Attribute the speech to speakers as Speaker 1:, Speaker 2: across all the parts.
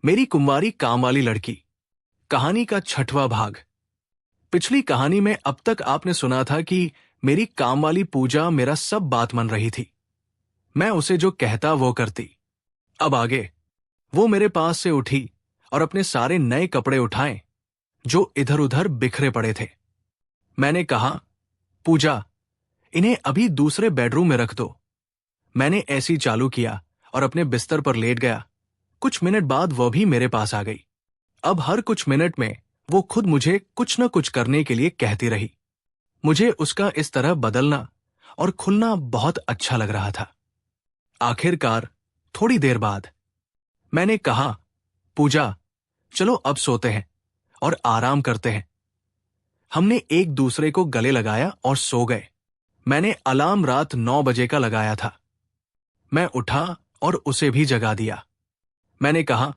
Speaker 1: मेरी कुंवारी काम वाली लड़की, कहानी का 6वां भाग। पिछली कहानी में अब तक आपने सुना था कि मेरी काम वाली पूजा मेरा सब बात मान रही थी। मैं उसे जो कहता वो करती। अब आगे वो मेरे पास से उठी और अपने सारे नए कपड़े उठाए जो इधर उधर बिखरे पड़े थे। मैंने कहा, पूजा, इन्हें अभी दूसरे बेडरूम में रख दो। मैंने ऐसी चालू किया और अपने बिस्तर पर लेट गया। कुछ मिनट बाद वह भी मेरे पास आ गई। अब हर कुछ मिनट में वो खुद मुझे कुछ न कुछ करने के लिए कहती रही। मुझे उसका इस तरह बदलना और खुलना बहुत अच्छा लग रहा था। आखिरकार थोड़ी देर बाद मैंने कहा, पूजा, चलो अब सोते हैं और आराम करते हैं। हमने एक दूसरे को गले लगाया और सो गए। मैंने अलार्म रात 9 बजे का लगाया था। मैं उठा और उसे भी जगा दिया। मैंने कहा,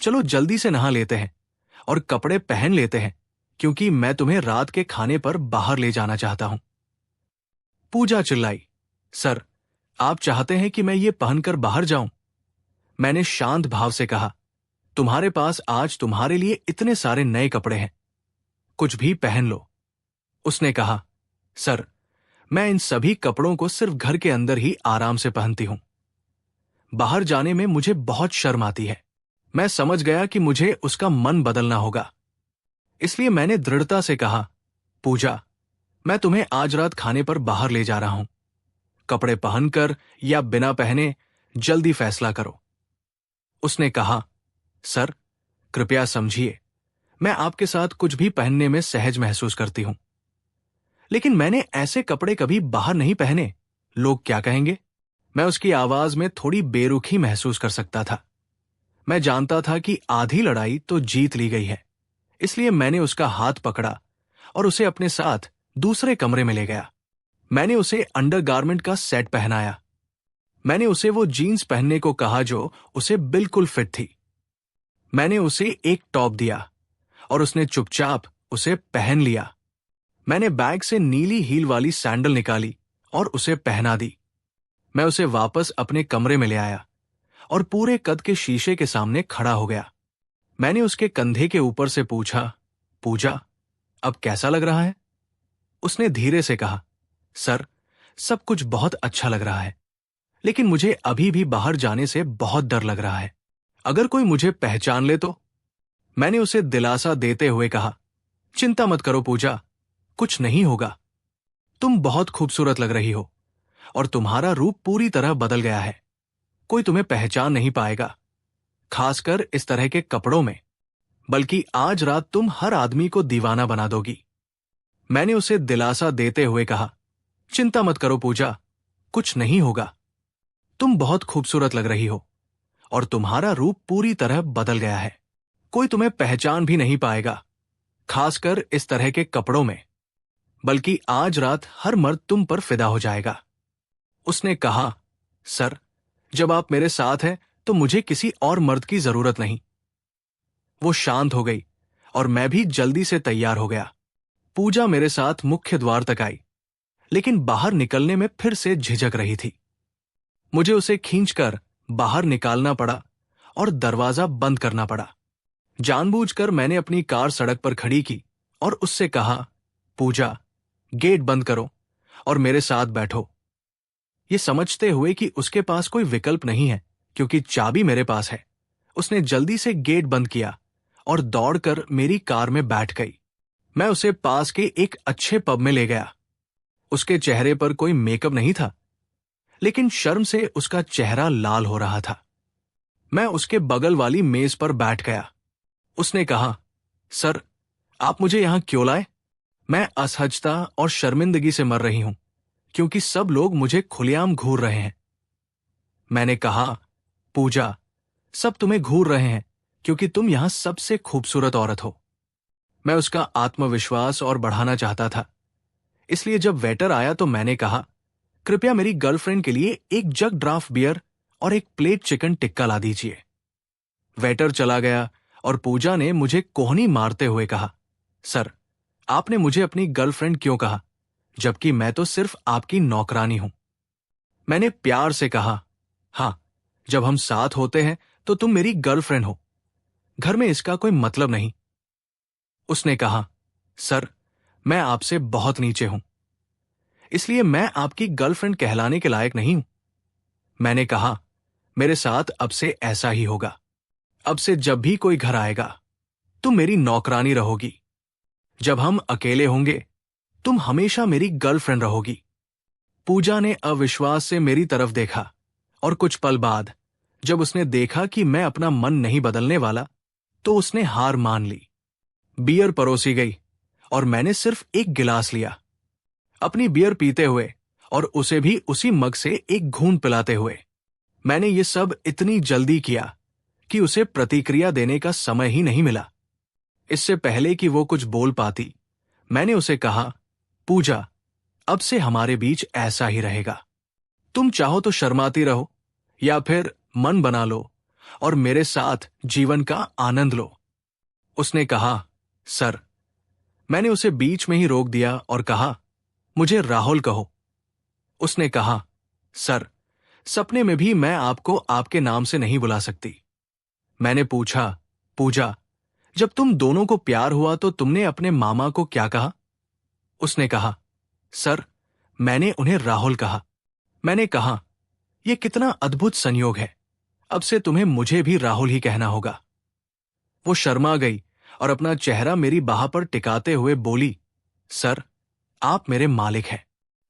Speaker 1: चलो जल्दी से नहा लेते हैं और कपड़े पहन लेते हैं, क्योंकि मैं तुम्हें रात के खाने पर बाहर ले जाना चाहता हूं। पूजा चिल्लाई, सर, आप चाहते हैं कि मैं ये पहनकर बाहर जाऊं? मैंने शांत भाव से कहा, तुम्हारे पास आज तुम्हारे लिए इतने सारे नए कपड़े हैं, कुछ भी पहन लो। उसने कहा, सर, मैं इन सभी कपड़ों को सिर्फ घर के अंदर ही आराम से पहनती हूं। बाहर जाने में मुझे बहुत शर्म आती है। मैं समझ गया कि मुझे उसका मन बदलना होगा, इसलिए मैंने दृढ़ता से कहा, पूजा, मैं तुम्हें आज रात खाने पर बाहर ले जा रहा हूं। कपड़े पहनकर या बिना पहने जल्दी फैसला करो। उसने कहा, सर, कृपया समझिए, मैं आपके साथ कुछ भी पहनने में सहज महसूस करती हूं, लेकिन मैंने ऐसे कपड़े कभी बाहर नहीं पहने। लोग क्या कहेंगे? मैं उसकी आवाज में थोड़ी बेरुखी महसूस कर सकता था। मैं जानता था कि आधी लड़ाई तो जीत ली गई है, इसलिए मैंने उसका हाथ पकड़ा और उसे अपने साथ दूसरे कमरे में ले गया। मैंने उसे अंडरगारमेंट का सेट पहनाया। मैंने उसे वो जीन्स पहनने को कहा जो उसे बिल्कुल फिट थी। मैंने उसे एक टॉप दिया और उसने चुपचाप उसे पहन लिया। मैंने बैग से नीली हील वाली सैंडल निकाली और उसे पहना दी। मैं उसे वापस अपने कमरे में ले आया और पूरे कद के शीशे के सामने खड़ा हो गया। मैंने उसके कंधे के ऊपर से पूछा, पूजा, अब कैसा लग रहा है? उसने धीरे से कहा, सर, सब कुछ बहुत अच्छा लग रहा है, लेकिन मुझे अभी भी बाहर जाने से बहुत डर लग रहा है। अगर कोई मुझे पहचान ले तो? मैंने उसे दिलासा देते हुए कहा, चिंता मत करो पूजा, कुछ नहीं होगा। तुम बहुत खूबसूरत लग रही हो और तुम्हारा रूप पूरी तरह बदल गया है। कोई तुम्हें पहचान नहीं पाएगा, खासकर इस तरह के कपड़ों में। बल्कि आज रात तुम हर आदमी को दीवाना बना दोगी। मैंने उसे दिलासा देते हुए कहा, चिंता मत करो पूजा, कुछ नहीं होगा। तुम बहुत खूबसूरत लग रही हो और तुम्हारा रूप पूरी तरह बदल गया है। कोई तुम्हें पहचान भी नहीं पाएगा, खासकर इस तरह के कपड़ों में। बल्कि आज रात हर मर्द तुम पर फिदा हो जाएगा। उसने कहा, सर, जब आप मेरे साथ हैं तो मुझे किसी और मर्द की जरूरत नहीं। वो शांत हो गई और मैं भी जल्दी से तैयार हो गया। पूजा मेरे साथ मुख्य द्वार तक आई, लेकिन बाहर निकलने में फिर से झिझक रही थी। मुझे उसे खींचकर बाहर निकालना पड़ा और दरवाजा बंद करना पड़ा। जानबूझकर मैंने अपनी कार सड़क पर खड़ी की और उससे कहा, पूजा, गेट बंद करो और मेरे साथ बैठो। ये समझते हुए कि उसके पास कोई विकल्प नहीं है क्योंकि चाबी मेरे पास है, उसने जल्दी से गेट बंद किया और दौड़कर मेरी कार में बैठ गई। मैं उसे पास के एक अच्छे पब में ले गया। उसके चेहरे पर कोई मेकअप नहीं था, लेकिन शर्म से उसका चेहरा लाल हो रहा था। मैं उसके बगल वाली मेज पर बैठ गया। उसने कहा, सर, आप मुझे यहां क्यों लाए? मैं असहजता और शर्मिंदगी से मर रही हूं क्योंकि सब लोग मुझे खुलेआम घूर रहे हैं। मैंने कहा, पूजा, सब तुम्हें घूर रहे हैं क्योंकि तुम यहां सबसे खूबसूरत औरत हो। मैं उसका आत्मविश्वास और बढ़ाना चाहता था, इसलिए जब वेटर आया तो मैंने कहा, कृपया मेरी गर्लफ्रेंड के लिए एक जग ड्राफ्ट बियर और एक प्लेट चिकन टिक्का ला दीजिए। वेटर चला गया और पूजा ने मुझे कोहनी मारते हुए कहा, सर, आपने मुझे अपनी गर्लफ्रेंड क्यों कहा, जबकि मैं तो सिर्फ आपकी नौकरानी हूं। मैंने प्यार से कहा, हां, जब हम साथ होते हैं तो तुम मेरी गर्लफ्रेंड हो, घर में इसका कोई मतलब नहीं। उसने कहा, सर, मैं आपसे बहुत नीचे हूं, इसलिए मैं आपकी गर्लफ्रेंड कहलाने के लायक नहीं हूं। मैंने कहा, मेरे साथ अब से ऐसा ही होगा। अब से जब भी कोई घर आएगा, तुम मेरी नौकरानी रहोगी। जब हम अकेले होंगे, तुम हमेशा मेरी गर्लफ्रेंड रहोगी। पूजा ने अविश्वास से मेरी तरफ देखा और कुछ पल बाद जब उसने देखा कि मैं अपना मन नहीं बदलने वाला, तो उसने हार मान ली। बियर परोसी गई और मैंने सिर्फ एक गिलास लिया। अपनी बियर पीते हुए और उसे भी उसी मग से एक घूंट पिलाते हुए मैंने ये सब इतनी जल्दी किया कि उसे प्रतिक्रिया देने का समय ही नहीं मिला। इससे पहले कि वो कुछ बोल पाती, मैंने उसे कहा, पूजा, अब से हमारे बीच ऐसा ही रहेगा। तुम चाहो तो शर्माती रहो या फिर मन बना लो और मेरे साथ जीवन का आनंद लो। उसने कहा, सर। मैंने उसे बीच में ही रोक दिया और कहा, मुझे राहुल कहो। उसने कहा, सर, सपने में भी मैं आपको आपके नाम से नहीं बुला सकती। मैंने पूछा, पूजा, जब तुम दोनों को प्यार हुआ तो तुमने अपने मामा को क्या कहा? उसने कहा, सर, मैंने उन्हें राहुल कहा। मैंने कहा, यह कितना अद्भुत संयोग है, अब से तुम्हें मुझे भी राहुल ही कहना होगा। वो शर्मा गई और अपना चेहरा मेरी बाह पर टिकाते हुए बोली, सर, आप मेरे मालिक हैं,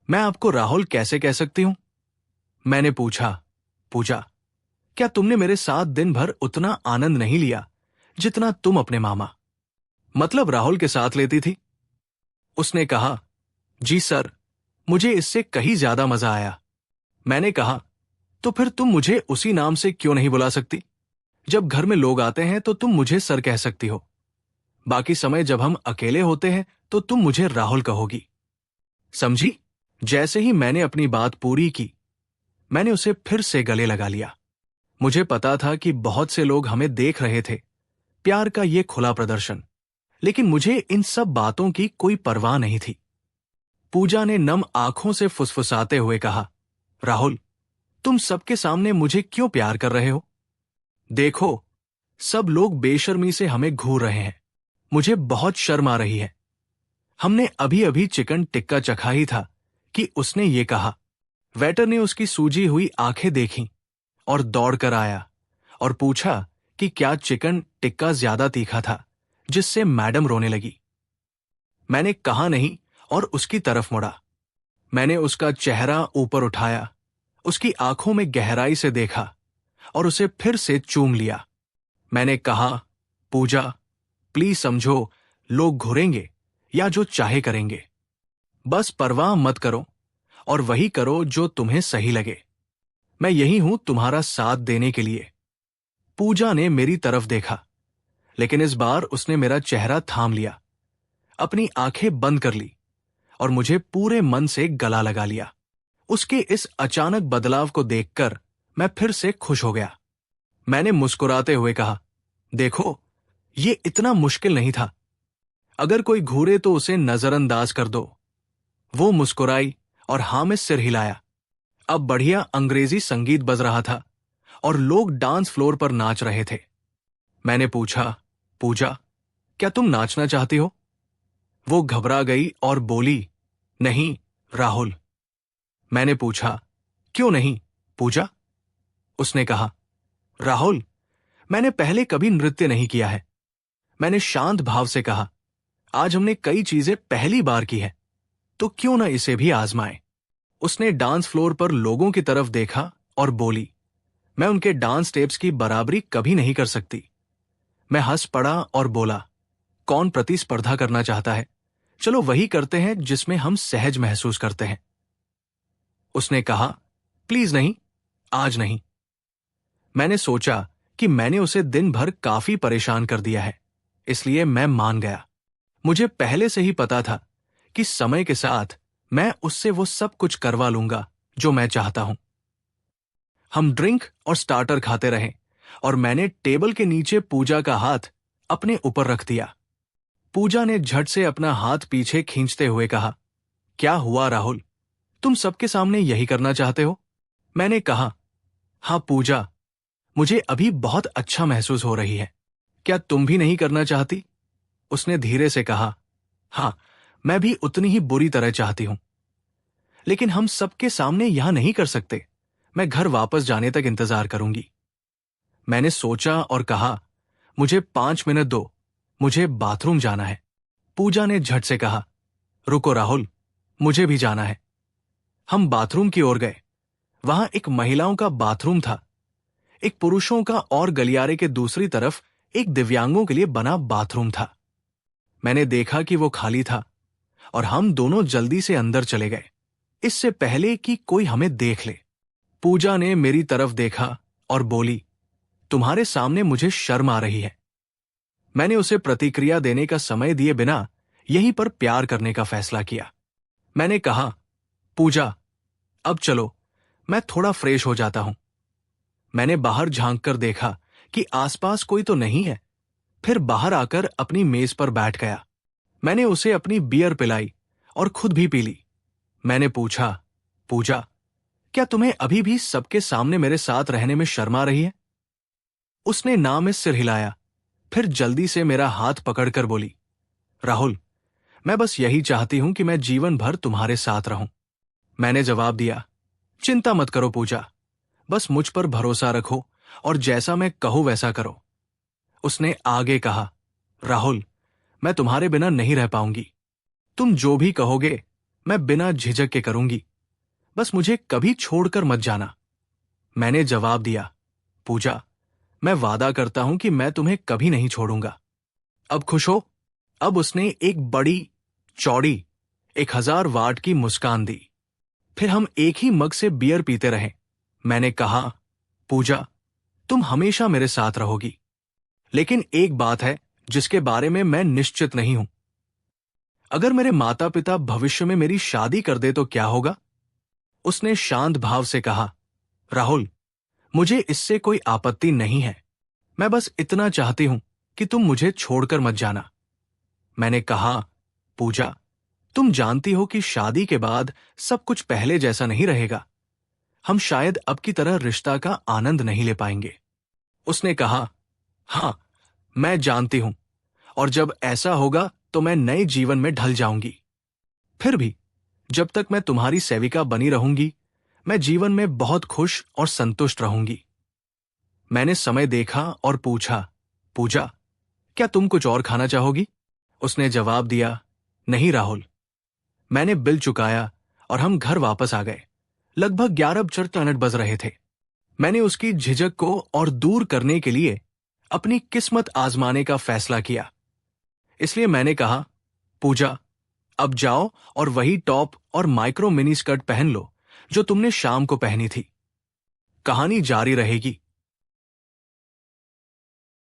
Speaker 1: मैं आपको राहुल कैसे कह सकती हूं? मैंने पूछा, पूजा, क्या तुमने मेरे साथ दिन भर उतना आनंद नहीं लिया जितना तुम अपने मामा, मतलब राहुल के साथ लेती थी? उसने कहा, जी सर, मुझे इससे कहीं ज्यादा मजा आया। मैंने कहा, तो फिर तुम मुझे उसी नाम से क्यों नहीं बुला सकती? जब घर में लोग आते हैं तो तुम मुझे सर कह सकती हो, बाकी समय जब हम अकेले होते हैं तो तुम मुझे राहुल कहोगी। समझी? जैसे ही मैंने अपनी बात पूरी की, मैंने उसे फिर से गले लगा लिया। मुझे पता था कि बहुत से लोग हमें देख रहे थे, प्यार का ये खुला प्रदर्शन, लेकिन मुझे इन सब बातों की कोई परवाह नहीं थी। पूजा ने नम आंखों से फुसफुसाते हुए कहा, राहुल, तुम सबके सामने मुझे क्यों प्यार कर रहे हो? देखो, सब लोग बेशर्मी से हमें घूर रहे हैं, मुझे बहुत शर्म आ रही है। हमने अभी अभी चिकन टिक्का चखा ही था कि उसने ये कहा। वेटर ने उसकी सूजी हुई आंखें देखीं और दौड़कर आया और पूछा कि क्या चिकन टिक्का ज्यादा तीखा था, जिससे मैडम रोने लगी। मैंने कहा नहीं और उसकी तरफ मुड़ा। मैंने उसका चेहरा ऊपर उठाया, उसकी आंखों में गहराई से देखा और उसे फिर से चूम लिया। मैंने कहा, पूजा, प्लीज समझो, लोग घुरेंगे या जो चाहे करेंगे, बस परवाह मत करो और वही करो जो तुम्हें सही लगे। मैं यही हूं तुम्हारा साथ देने के लिए। पूजा ने मेरी तरफ देखा, लेकिन इस बार उसने मेरा चेहरा थाम लिया, अपनी आंखें बंद कर ली और मुझे पूरे मन से गला लगा लिया। उसके इस अचानक बदलाव को देखकर मैं फिर से खुश हो गया। मैंने मुस्कुराते हुए कहा, देखो, ये इतना मुश्किल नहीं था। अगर कोई घूरे तो उसे नजरअंदाज कर दो। वो मुस्कुराई और हां में सिर हिलाया। अब बढ़िया अंग्रेजी संगीत बज रहा था और लोग डांस फ्लोर पर नाच रहे थे। मैंने पूछा, पूजा, क्या तुम नाचना चाहती हो? वो घबरा गई और बोली, नहीं राहुल। मैंने पूछा, क्यों नहीं पूजा? उसने कहा, राहुल, मैंने पहले कभी नृत्य नहीं किया है। मैंने शांत भाव से कहा, आज हमने कई चीजें पहली बार की है, तो क्यों ना इसे भी आजमाएं। उसने डांस फ्लोर पर लोगों की तरफ देखा और बोली, मैं उनके डांस स्टेप्स की बराबरी कभी नहीं कर सकती। मैं हंस पड़ा और बोला, कौन प्रतिस्पर्धा करना चाहता है? चलो वही करते हैं जिसमें हम सहज महसूस करते हैं। उसने कहा, प्लीज नहीं, आज नहीं। मैंने सोचा कि मैंने उसे दिन भर काफी परेशान कर दिया है, इसलिए मैं मान गया। मुझे पहले से ही पता था कि समय के साथ मैं उससे वो सब कुछ करवा लूंगा जो मैं चाहता हूं। हम ड्रिंक और स्टार्टर खाते रहे और मैंने टेबल के नीचे पूजा का हाथ अपने ऊपर रख दिया। पूजा ने झट से अपना हाथ पीछे खींचते हुए कहा, क्या हुआ राहुल, तुम सबके सामने यही करना चाहते हो? मैंने कहा, हाँ पूजा, मुझे अभी बहुत अच्छा महसूस हो रही है। क्या तुम भी नहीं करना चाहती? उसने धीरे से कहा, हाँ, मैं भी उतनी ही बुरी तरह चाहती हूं, लेकिन हम सबके सामने यहां नहीं कर सकते। मैं घर वापस जाने तक इंतजार करूंगी। मैंने सोचा और कहा, मुझे 5 मिनट दो, मुझे बाथरूम जाना है। पूजा ने झट से कहा, रुको राहुल, मुझे भी जाना है। हम बाथरूम की ओर गए। वहां एक महिलाओं का बाथरूम था, एक पुरुषों का, और गलियारे के दूसरी तरफ एक दिव्यांगों के लिए बना बाथरूम था। मैंने देखा कि वो खाली था और हम दोनों जल्दी से अंदर चले गए, इससे पहले कि कोई हमें देख ले। पूजा ने मेरी तरफ देखा और बोली, तुम्हारे सामने मुझे शर्म आ रही है। मैंने उसे प्रतिक्रिया देने का समय दिए बिना यहीं पर प्यार करने का फैसला किया। मैंने कहा, पूजा, अब चलो, मैं थोड़ा फ्रेश हो जाता हूं। मैंने बाहर झांक कर देखा कि आसपास कोई तो नहीं है, फिर बाहर आकर अपनी मेज पर बैठ गया। मैंने उसे अपनी बियर पिलाई और खुद भी पी ली। मैंने पूछा, पूजा, क्या तुम्हें अभी भी सबके सामने मेरे साथ रहने में शर्म आ रही है? उसने ना में सिर हिलाया, फिर जल्दी से मेरा हाथ पकड़कर बोली, राहुल, मैं बस यही चाहती हूं कि मैं जीवन भर तुम्हारे साथ रहूं। मैंने जवाब दिया, चिंता मत करो पूजा, बस मुझ पर भरोसा रखो और जैसा मैं कहूं वैसा करो। उसने आगे कहा, राहुल, मैं तुम्हारे बिना नहीं रह पाऊंगी। तुम जो भी कहोगे मैं बिना झिझक के करूंगी, बस मुझे कभी छोड़कर मत जाना। मैंने जवाब दिया, पूजा, मैं वादा करता हूं कि मैं तुम्हें कभी नहीं छोड़ूंगा। अब खुश हो? अब उसने एक बड़ी, चौड़ी, 1000 वाट की मुस्कान दी। फिर हम एक ही मग से बियर पीते रहे। मैंने कहा, पूजा, तुम हमेशा मेरे साथ रहोगी, लेकिन एक बात है जिसके बारे में मैं निश्चित नहीं हूं। अगर मेरे माता पिता भविष्य में मेरी शादी कर दे तो क्या होगा? उसने शांत भाव से कहा, राहुल, मुझे इससे कोई आपत्ति नहीं है। मैं बस इतना चाहती हूं कि तुम मुझे छोड़कर मत जाना। मैंने कहा, पूजा, तुम जानती हो कि शादी के बाद सब कुछ पहले जैसा नहीं रहेगा। हम शायद अब की तरह रिश्ता का आनंद नहीं ले पाएंगे। उसने कहा, हां, मैं जानती हूं, और जब ऐसा होगा तो मैं नए जीवन में ढल जाऊंगी। फिर भी जब तक मैं तुम्हारी सेविका बनी रहूंगी, मैं जीवन में बहुत खुश और संतुष्ट रहूंगी। मैंने समय देखा और पूछा, पूजा, क्या तुम कुछ और खाना चाहोगी? उसने जवाब दिया, नहीं राहुल। मैंने बिल चुकाया और हम घर वापस आ गए। लगभग 11 बज रहे थे। मैंने उसकी झिझक को और दूर करने के लिए अपनी किस्मत आजमाने का फैसला किया। इसलिए मैंने कहा, पूजा, अब जाओ और वही टॉप और माइक्रो मिनी स्कर्ट पहन लो जो तुमने शाम को पहनी थी। कहानी जारी रहेगी।